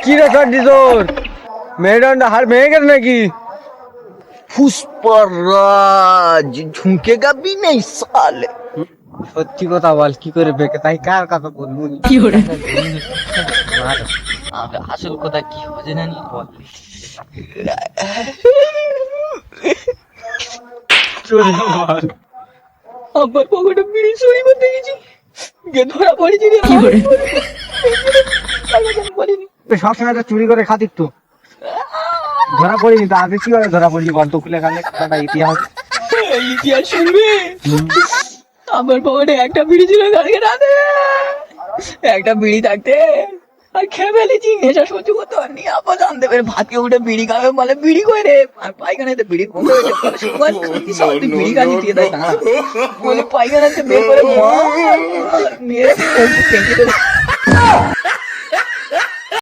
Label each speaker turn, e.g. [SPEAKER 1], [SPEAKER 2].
[SPEAKER 1] কি রে কাটি তোর মেয়েটা হার ভেঙে গেল নাকি?
[SPEAKER 2] पुष्पराज झुकेगा भी नहीं साले।
[SPEAKER 1] সত্যি কথা বল, কি করে বেঁকে তাই কার কথা বলবো?
[SPEAKER 3] কি করে
[SPEAKER 2] আসল কথা কি হয়েছে জানি বল।
[SPEAKER 3] আমার পকেটে বিড়ি চুরি করতে গেছি, গিয়ে ধরা পড়েছি রে। কি করে
[SPEAKER 1] সবসময় তো চুরি করে খাতির তো ধরা পড়িনি, তো আগে কিভাবে ধরা পড়লি বল তো? খুলে গেলে কথাটা ইতিহাস।
[SPEAKER 3] ইতিহাস শুনবি? আমার পকেটে একটা বিড়ি ছিল কালকে রাতে, একটা বিড়ি থাকতে আর খেয়ে ফেলেছি, নেশা সহ্য করতে পারিনি। আবার জানতে পেরে ভাতকে উঠে বিড়ি খাবে বলে, বিড়ি করে আর পায়খানাতে বিড়ি কমে গেছে, বিড়ি কাজি দিয়ে দেয় দাঁড়া বলে পায়খানাতে বের করে মা মেরে